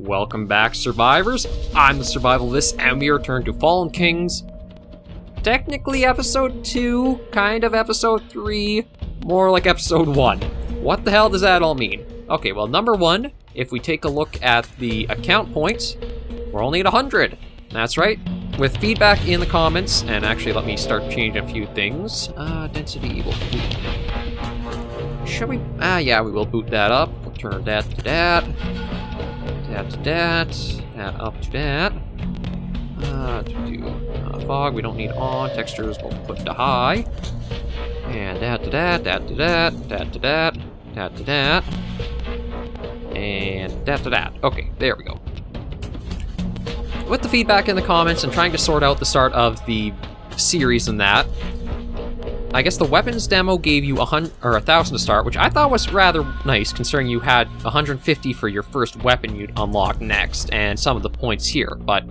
Welcome back, survivors. I'm the SurvivalVis, and we return to Fallen Kings. Technically episode 2, kind of episode 3, more like episode 1. What the hell does that all mean? Okay, well, number 1, if we take a look at the account points, we're only at 100. That's right. With feedback in the comments, and actually let me start changing a few things. Density will boot. Shall we? Yeah, we will boot that up. We'll turn that to that. That to that. That up to that. Fog, we don't need on. Textures, we'll put to high. And that to that, that to that, that to that, that to that. And that to that. Okay, there we go. With the feedback in the comments and trying to sort out the start of the series and that, I guess the weapons demo gave you 1,000 to start, which I thought was rather nice, considering you had 150 for your first weapon you'd unlock next, and some of the points here. But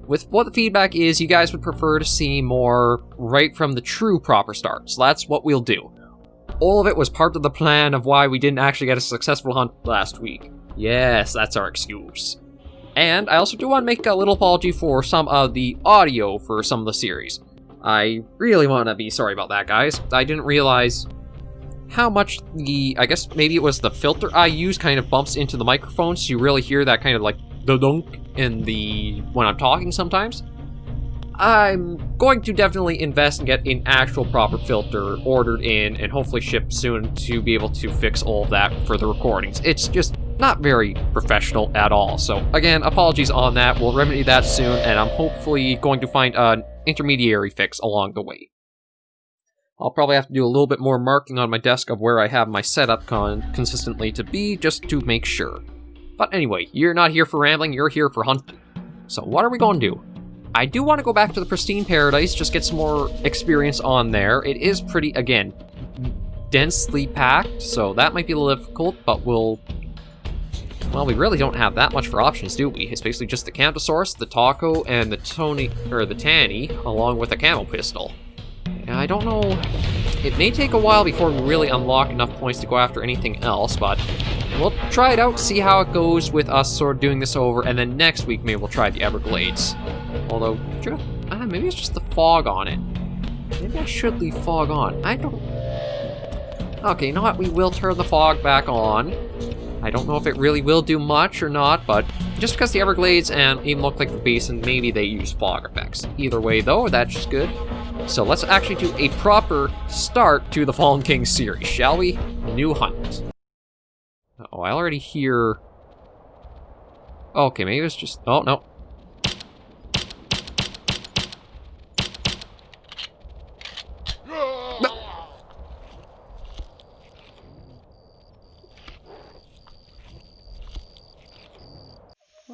with what the feedback is, you guys would prefer to see more right from the true proper start, so that's what we'll do. All of it was part of the plan of why we didn't actually get a successful hunt last week. Yes, that's our excuse. And I also do want to make a little apology for some of the audio for some of the series. I really want to be sorry about that, guys. I didn't realize how much I guess maybe it was the filter I use kind of bumps into the microphone, so you really hear that kind of like dunk when I'm talking sometimes. I'm going to definitely invest and get an actual proper filter ordered in and hopefully shipped soon to be able to fix all of that for the recordings. It's just not very professional at all. So again, apologies on that. We'll remedy that soon, and I'm hopefully going to find an intermediary fix along the way. I'll probably have to do a little bit more marking on my desk of where I have my setup consistently to be, just to make sure. But anyway, you're not here for rambling, you're here for hunting. So what are we going to do? I do want to go back to the Pristine Paradise, just get some more experience on there. It is pretty, again, densely packed, so that might be a little difficult, but well, we really don't have that much for options, do we? It's basically just the Camptosaurus, the Taco, and the Tanny, along with a Camel Pistol. And I don't know, it may take a while before we really unlock enough points to go after anything else, but we'll try it out, see how it goes with us sort of doing this over, and then next week maybe we'll try the Everglades. Although, maybe it's just the fog on it. Maybe I should leave fog on. I don't... Okay, you know what? We will turn the fog back on. I don't know if it really will do much or not, but just because the Everglades and even look like the basin, maybe they use fog effects. Either way, though, that's just good. So let's actually do a proper start to the Fallen Kings series, shall we? New hunt. Oh, I already hear... Okay, maybe it's just... Oh, no.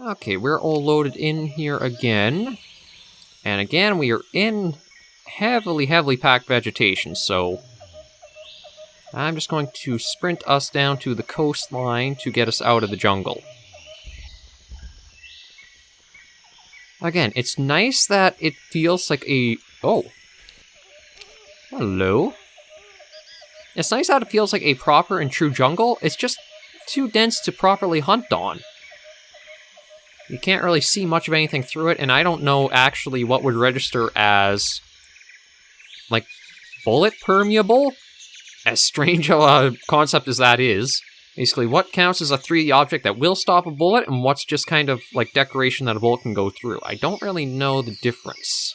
Okay, we're all loaded in here again. And again, we are in heavily packed vegetation, so I'm just going to sprint us down to the coastline to get us out of the jungle. Again, it's nice that it feels like a... Oh. Hello. It's nice that it feels like a proper and true jungle. It's just too dense to properly hunt on. You can't really see much of anything through it, and I don't know actually what would register as, like, bullet permeable? As strange of a concept as that is. Basically, what counts as a 3D object that will stop a bullet, and what's just kind of like decoration that a bullet can go through. I don't really know the difference.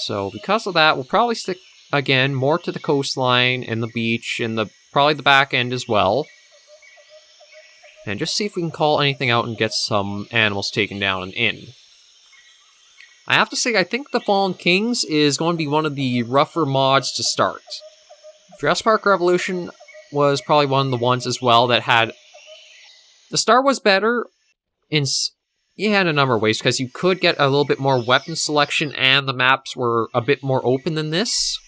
So, because of that, we'll probably stick, again, more to the coastline and the beach, and probably the back end as well. And just see if we can call anything out and get some animals taken down and in. I have to say, I think the Fallen Kings is going to be one of the rougher mods to start. Jurassic Park Revolution was probably one of the ones as well that had... The start was better in a number of ways, because you could get a little bit more weapon selection and the maps were a bit more open than this.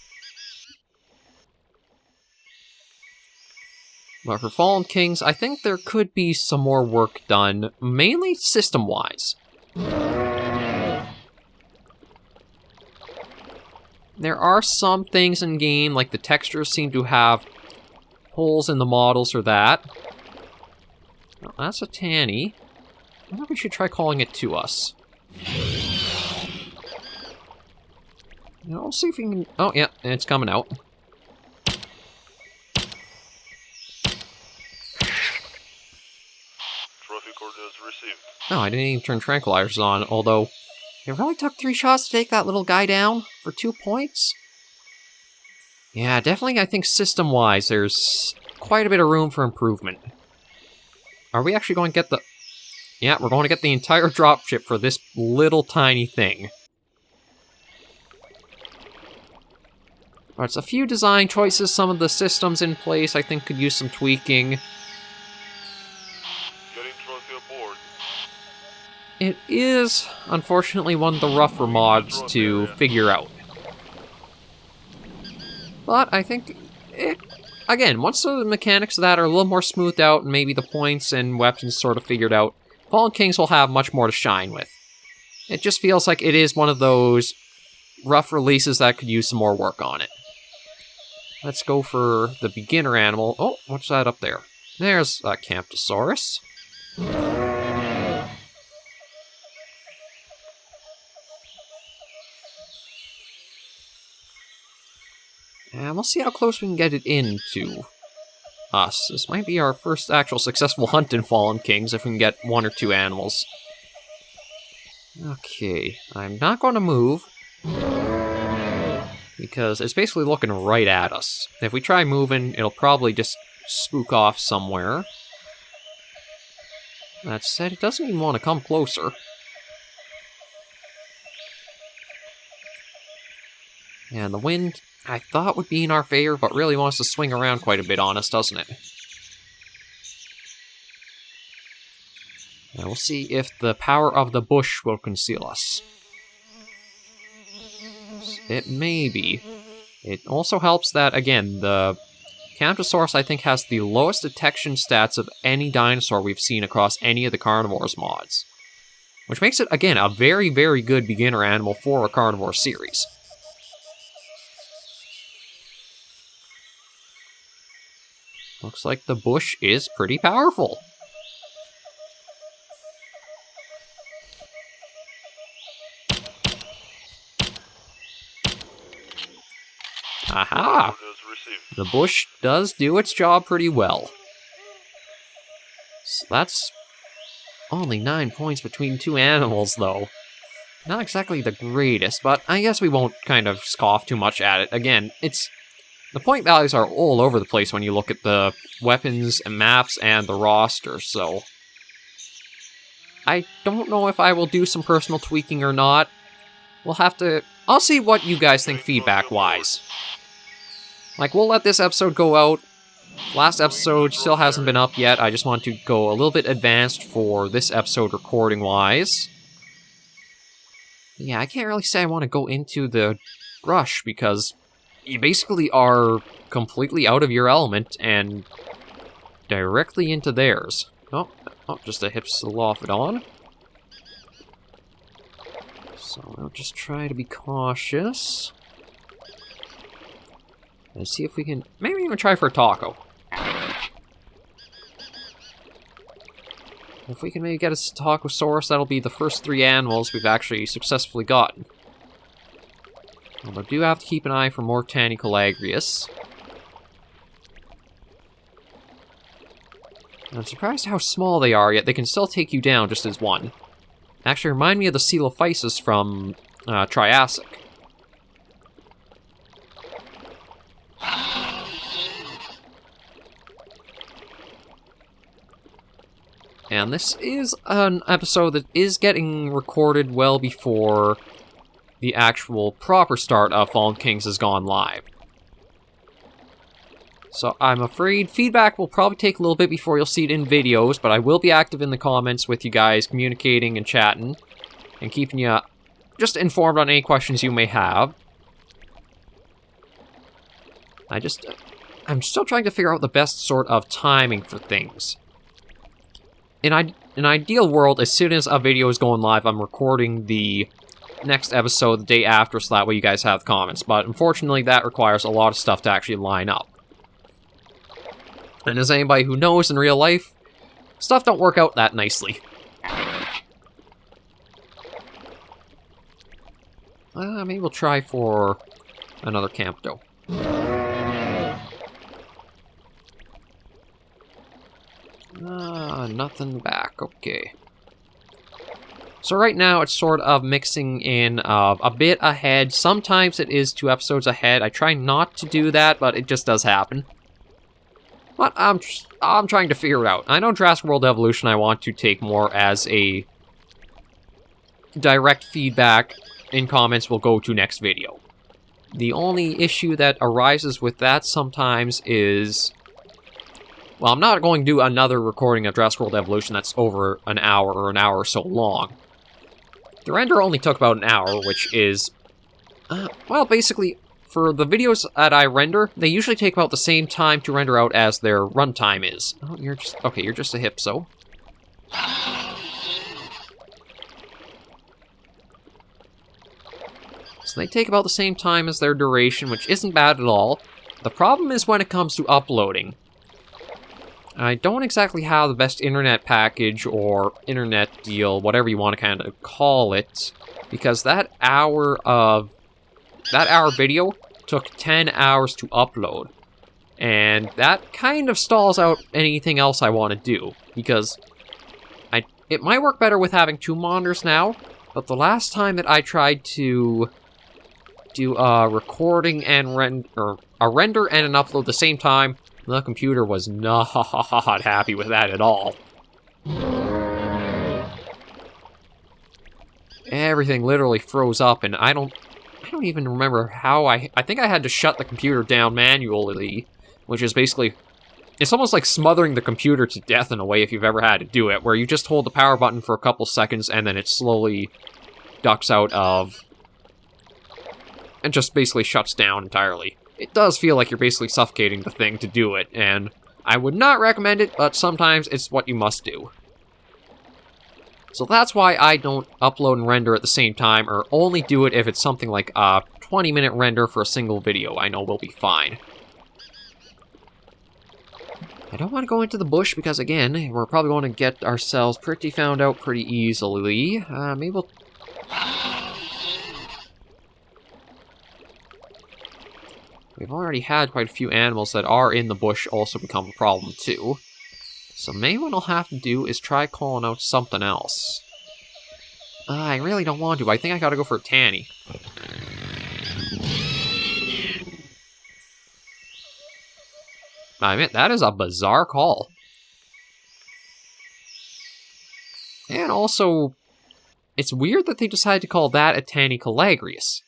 But for Fallen Kings, I think there could be some more work done, mainly system-wise. There are some things in game, like the textures seem to have holes in the models or that. Well, that's a Tanny. I wonder if we should try calling it to us. You know, we'll see if we can... Oh, yeah, it's coming out. Trophy coordinates received. Oh, I didn't even turn tranquilizers on, although... It really took 3 shots to take that little guy down for 2 points? Yeah, definitely I think system-wise there's quite a bit of room for improvement. Are we actually going to get the... Yeah, we're going to get the entire dropship for this little tiny thing. Alright, it's a few design choices. Some of the systems in place I think could use some tweaking. Getting trophy aboard. It is, unfortunately, one of the rougher mods to figure out. But I think, again, once the mechanics of that are a little more smoothed out and maybe the points and weapons sort of figured out, Fallenkings will have much more to shine with. It just feels like it is one of those rough releases that could use some more work on it. Let's go for the beginner animal. Oh, what's that up there? There's a Camptosaurus. And we'll see how close we can get it into us. This might be our first actual successful hunt in Fallenkings if we can get 1 or 2 animals. Okay, I'm not going to move, because it's basically looking right at us. If we try moving, it'll probably just spook off somewhere. That said, it doesn't even want to come closer. And the wind, I thought would be in our favor, but really wants to swing around quite a bit on us, doesn't it? And we'll see if the power of the bush will conceal us. It may be. It also helps that, again, the Camptosaurus, I think, has the lowest detection stats of any dinosaur we've seen across any of the Carnivores mods. Which makes it, again, a very, very good beginner animal for a Carnivore series. Looks like the bush is pretty powerful. Aha! The bush does do its job pretty well. So that's only 9 points between 2 animals, though. Not exactly the greatest, but I guess we won't kind of scoff too much at it. Again, the point values are all over the place when you look at the weapons and maps and the roster, so... I don't know if I will do some personal tweaking or not. We'll have to... I'll see what you guys think feedback-wise. Like, we'll let this episode go out. Last episode still hasn't been up yet. I just want to go a little bit advanced for this episode recording-wise. Yeah, I can't really say I want to go into the brush, because you basically are completely out of your element and directly into theirs. Oh, just a Hypsilophodon. So I'll just try to be cautious. And see if we can maybe even try for a taco. If we can maybe get a Tacosaurus, that'll be the first 3 animals we've actually successfully gotten. Although I do have to keep an eye for more Tanicolagrius. I'm surprised how small they are, yet they can still take you down just as one. Actually remind me of the Coelophysis from Triassic. And this is an episode that is getting recorded well before the actual proper start of Fallenkings has gone live. So I'm afraid feedback will probably take a little bit before you'll see it in videos, but I will be active in the comments with you guys, communicating and chatting, and keeping you just informed on any questions you may have. I'm still trying to figure out the best sort of timing for things. In an ideal world, as soon as a video is going live, I'm recording the next episode the day after, so that way you guys have comments. But unfortunately, that requires a lot of stuff to actually line up. And as anybody who knows in real life, stuff don't work out that nicely. Maybe we'll try for another camp, though. Nothing back, okay. So right now it's sort of mixing in a bit ahead. Sometimes it is 2 episodes ahead. I try not to do that, but it just does happen. But I'm trying to figure it out. I know Jurassic World Evolution I want to take more as a direct feedback in comments will go to next video. The only issue that arises with that sometimes is... Well, I'm not going to do another recording of Jurassic World Evolution that's over an hour or so long. The render only took about an hour, which is... well, basically, for the videos that I render, they usually take about the same time to render out as their runtime is. Oh, you're just... Okay, you're just a hipso. So they take about the same time as their duration, which isn't bad at all. The problem is when it comes to uploading. I don't exactly have the best internet package or internet deal, whatever you want to kind of call it, because that hour video took 10 hours to upload. And that kind of stalls out anything else I want to do, because it might work better with having 2 monitors now, but the last time that I tried to do a recording and a render and an upload at the same time, the computer was not happy with that at all. Everything literally froze up, and I don't even remember how I think I had to shut the computer down manually, which is basically, it's almost like smothering the computer to death in a way if you've ever had to do it, where you just hold the power button for a couple seconds and then it slowly ducks out of, and just basically shuts down entirely. It does feel like you're basically suffocating the thing to do it, and I would not recommend it, but sometimes it's what you must do. So that's why I don't upload and render at the same time, or only do it if it's something like a 20-minute render for a single video. I know we'll be fine. I don't want to go into the bush because, again, we're probably going to get ourselves pretty found out pretty easily. Maybe we'll... We've already had quite a few animals that are in the bush also become a problem too. So maybe what I'll have to do is try calling out something else. I really don't want to. I think I gotta go for a Tanny. I mean, that is a bizarre call. And also, it's weird that they decided to call that a Tanny Calagrius.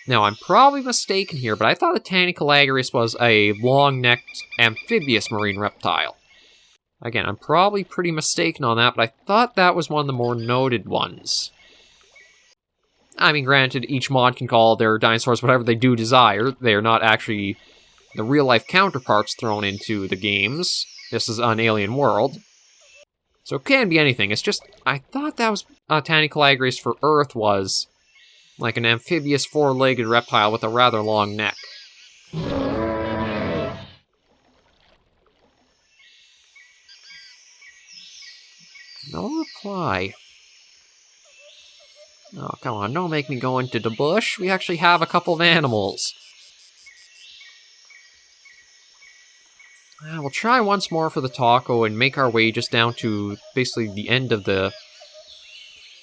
Now, I'm probably mistaken here, but I thought a Tanny Calagrius was a long-necked amphibious marine reptile. Again, I'm probably pretty mistaken on that, but I thought that was one of the more noted ones. I mean, granted, each mod can call their dinosaurs whatever they do desire. They are not actually the real-life counterparts thrown into the games. This is an alien world. So it can be anything. It's just, I thought that was Tanny Calagrius for Earth was... like an amphibious four-legged reptile with a rather long neck. No reply. Oh, come on, don't make me go into the bush. We actually have a couple of animals. We'll try once more for the taco and make our way just down to basically the end of the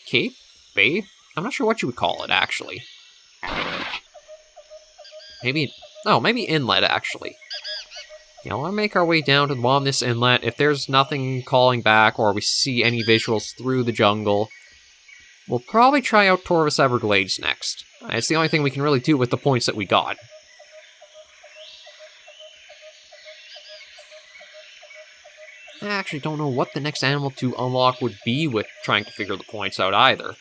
cape? Bay? I'm not sure what you would call it, actually. Maybe inlet, actually. Yeah, we'll make our way down to the bottom of this inlet. If there's nothing calling back, or we see any visuals through the jungle, we'll probably try out Torvus Everglades next. It's the only thing we can really do with the points that we got. I actually don't know what the next animal to unlock would be with trying to figure the points out either.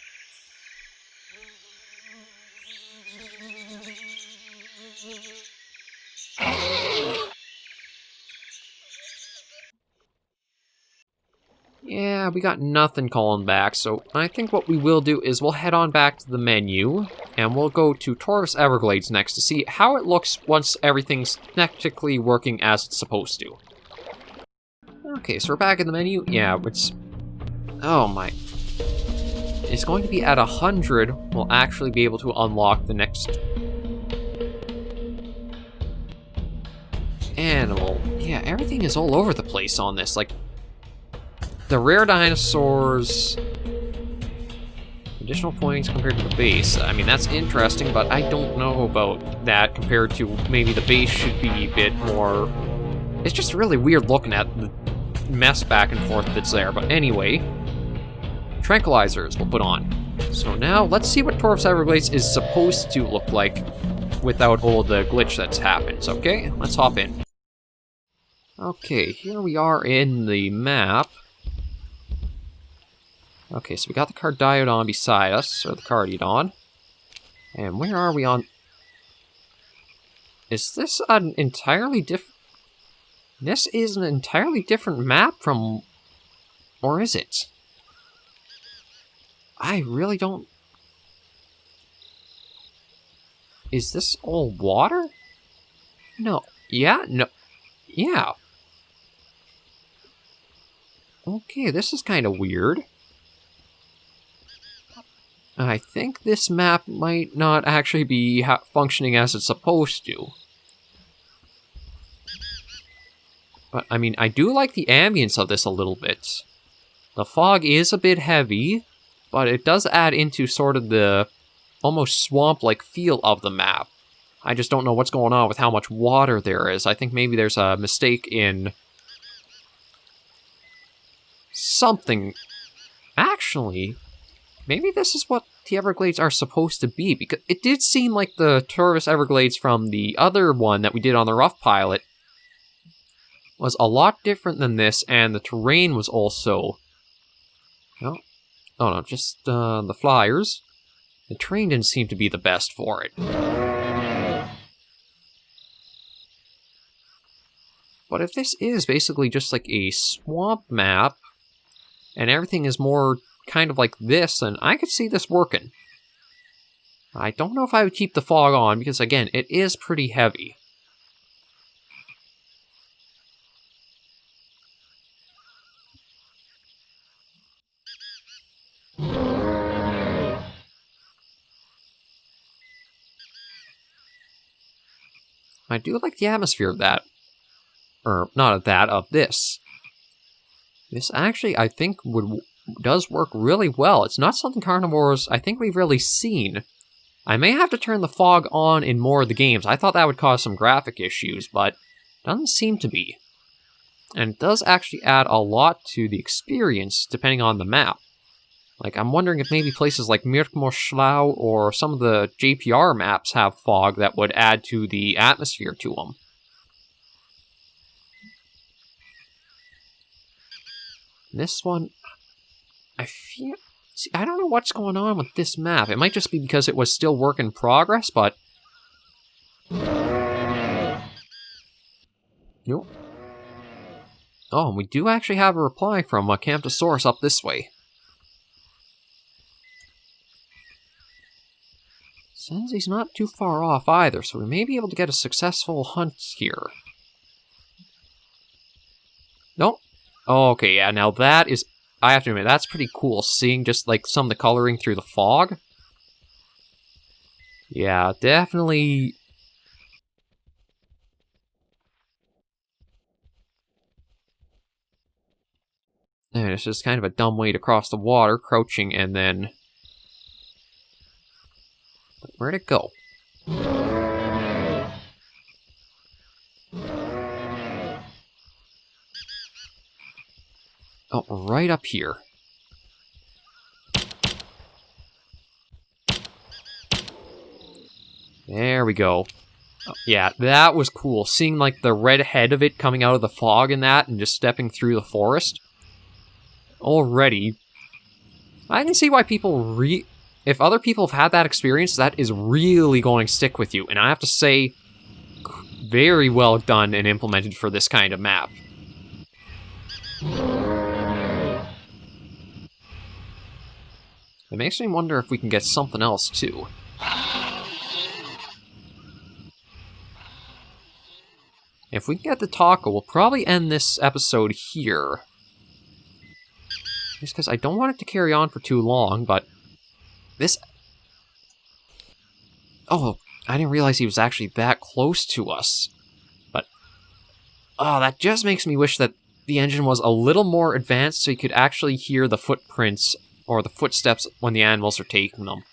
Yeah, Yeah, we got nothing calling back, so I think what we will do is we'll head on back to the menu, and we'll go to Torvis Everglades next to see how it looks once everything's technically working as it's supposed to. Okay, so we're back in the menu. Yeah, it's... Oh my... It's going to be at 100, we'll actually be able to unlock the next... animal. Yeah, everything is all over the place on this, like... The rare dinosaurs... Additional points compared to the base. I mean, that's interesting, but I don't know about that compared to maybe the base should be a bit more... It's just really weird looking at the mess back and forth that's there. But anyway, tranquilizers we'll put on. So now, let's see what Torvis Everglades is supposed to look like without all the glitch that's happened. So, okay, let's hop in. Okay, here we are in the map. Okay, so we got the Cardiodon beside us, or the Cardiodon. And where are we on... Is this an entirely different... This is an entirely different map from... Or is it? I really don't... Is this all water? No. Yeah? No. Yeah. Okay, this is kind of weird. I think this map might not actually be functioning as it's supposed to. But, I mean, I do like the ambience of this a little bit. The fog is a bit heavy, but it does add into sort of the almost swamp-like feel of the map. I just don't know what's going on with how much water there is. I think maybe there's a mistake in... something. Actually... Maybe this is what the Everglades are supposed to be, because it did seem like the Torvis Everglades from the other one that we did on the Rough Pilot was a lot different than this, and the terrain was also... Oh no, just the flyers. The terrain didn't seem to be the best for it. But if this is basically just like a swamp map, and everything is more... kind of like this, and I could see this working. I don't know if I would keep the fog on, because again, it is pretty heavy. I do like the atmosphere of that. Or, not of that, of this. This actually, I think, does work really well. It's not something Carnivores I think we've really seen. I may have to turn the fog on in more of the games. I thought that would cause some graphic issues, but it doesn't seem to be. And it does actually add a lot to the experience, depending on the map. Like, I'm wondering if maybe places like Mirkmorslau or some of the JPR maps have fog that would add to the atmosphere to them. This one... I don't know what's going on with this map. It might just be because it was still work in progress, but... Nope. Oh, and we do actually have a reply from Camptosaurus up this way. Says he's not too far off either, so we may be able to get a successful hunt here. Nope. Oh, okay, yeah, now that is... I have to admit, that's pretty cool, seeing just, like, some of the coloring through the fog. Yeah, definitely... And it's just kind of a dumb way to cross the water, crouching, and then... But where'd it go? Oh, right up here. There we go. Oh, yeah, that was cool. Seeing, like, the red head of it coming out of the fog and that, and just stepping through the forest. Already. I can see why people if other people have had that experience, that is really going to stick with you. And I have to say, very well done and implemented for this kind of map. It makes me wonder if we can get something else, too. If we can get the taco, we'll probably end this episode here. Just because I don't want it to carry on for too long, but... this... Oh, I didn't realize he was actually that close to us. But... oh, that just makes me wish that the engine was a little more advanced so you could actually hear the footprints or the footsteps when the animals are taking them.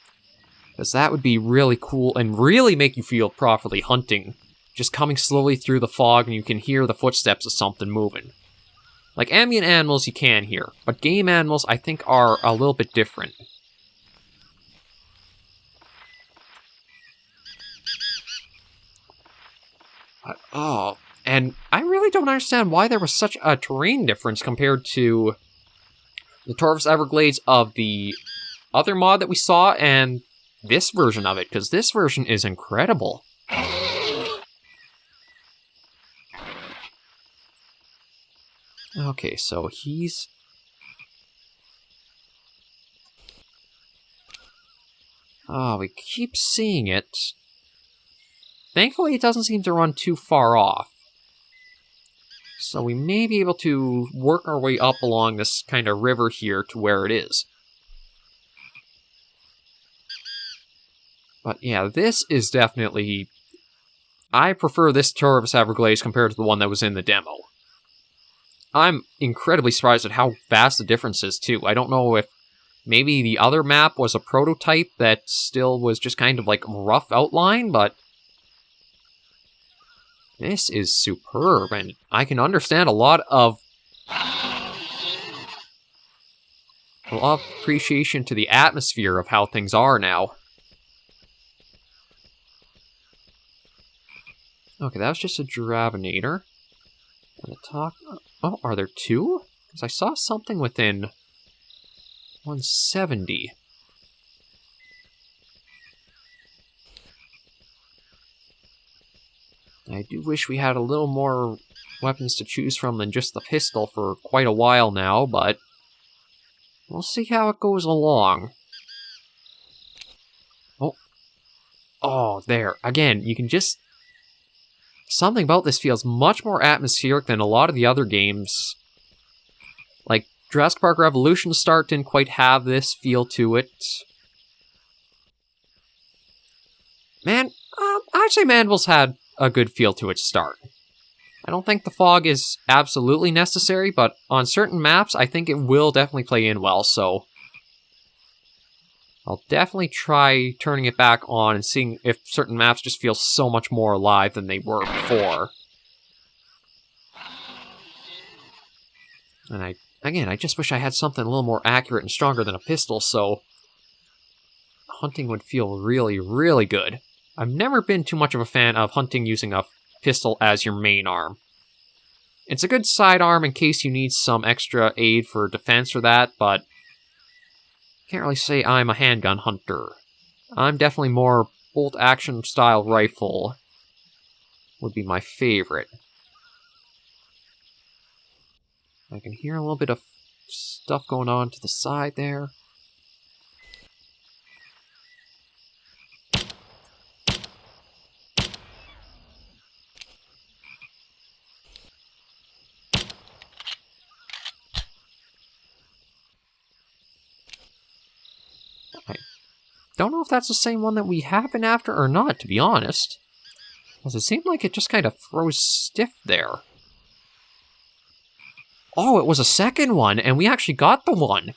Because that would be really cool and really make you feel properly hunting. Just coming slowly through the fog and you can hear the footsteps of something moving. Like ambient animals you can hear, but game animals I think are a little bit different. Oh, and I really don't understand why there was such a terrain difference compared to the Torvus Everglades of the other mod that we saw and this version of it, because this version is incredible. Okay, so he's... oh, we keep seeing it. Thankfully, it doesn't seem to run too far off. So we may be able to work our way up along this kind of river here to where it is. But yeah, this is definitely... I prefer this Torvus Everglades compared to the one that was in the demo. I'm incredibly surprised at how vast the difference is, too. I don't know if maybe the other map was a prototype that still was just kind of like rough outline, but this is superb, and I can understand a lot of appreciation to the atmosphere of how things are now. Okay, that was just a Dravinator. And the top... oh, are there two? Because I saw something within 170. I do wish we had a little more weapons to choose from than just the pistol for quite a while now, but we'll see how it goes along. Oh. Oh, there. Again, you can just... something about this feels much more atmospheric than a lot of the other games. Like, Jurassic Park Revolution Start didn't quite have this feel to it. Man, I'd say Mandibles had a good feel to its start. I don't think the fog is absolutely necessary, but on certain maps, I think it will definitely play in well, so... I'll definitely try turning it back on and seeing if certain maps just feel so much more alive than they were before. And I just wish I had something a little more accurate and stronger than a pistol, so hunting would feel really, really good. I've never been too much of a fan of hunting using a pistol as your main arm. It's a good sidearm in case you need some extra aid for defense or that, but can't really say I'm a handgun hunter. I'm definitely more bolt-action style rifle would be my favorite. I can hear a little bit of stuff going on to the side there. Don't know if that's the same one that we have been after or not, to be honest. Because it seemed like it just kind of froze stiff there. Oh, it was a second one, and we actually got the one.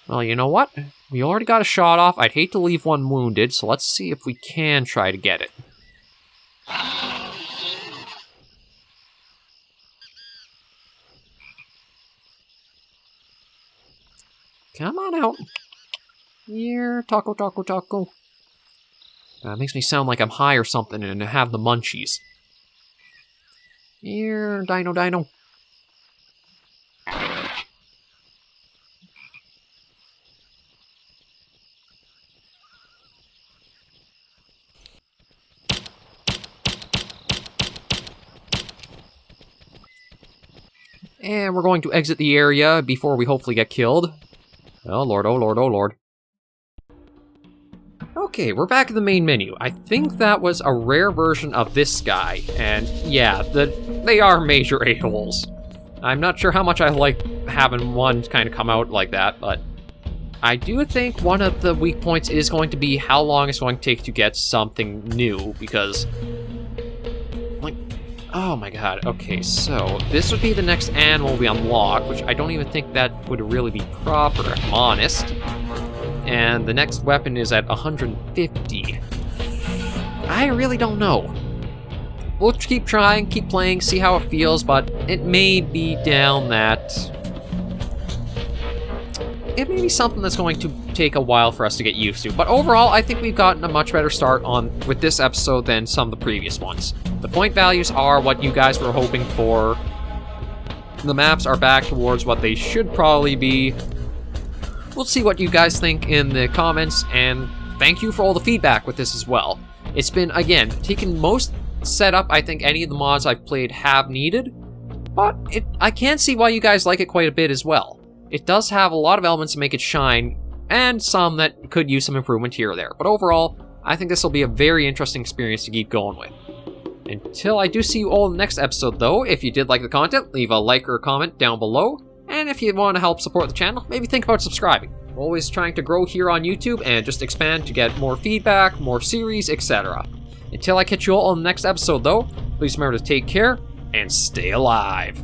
Well, you know what? We already got a shot off. I'd hate to leave one wounded, so let's see if we can try to get it. Come on out. Here, taco, taco, taco. That makes me sound like I'm high or something and have the munchies. Here, dino, dino. And we're going to exit the area before we hopefully get killed. Oh lord, oh lord, oh lord. Okay, we're back in the main menu. I think that was a rare version of this guy, and yeah, they are major a-holes. I'm not sure how much I like having one kind of come out like that, but I do think one of the weak points is going to be how long it's going to take to get something new, because, like, oh my god, okay, so this would be the next animal we unlock, which I don't even think that would really be proper, if I'm honest. And the next weapon is at 150. I really don't know. We'll keep trying, keep playing, see how it feels, but it may be down that... It may be something that's going to take a while for us to get used to. But overall, I think we've gotten a much better start with this episode than some of the previous ones. The point values are what you guys were hoping for. The maps are back towards what they should probably be. We'll see what you guys think in the comments, and thank you for all the feedback with this as well. It's been, again, taken most setup I think any of the mods I've played have needed, but I can see why you guys like it quite a bit as well. It does have a lot of elements to make it shine, and some that could use some improvement here or there, but overall, I think this will be a very interesting experience to keep going with. Until I do see you all in the next episode though, if you did like the content, leave a like or a comment down below. And if you want to help support the channel, maybe think about subscribing. I'm always trying to grow here on YouTube and just expand to get more feedback, more series, etc. Until I catch you all on the next episode though, please remember to take care and stay alive.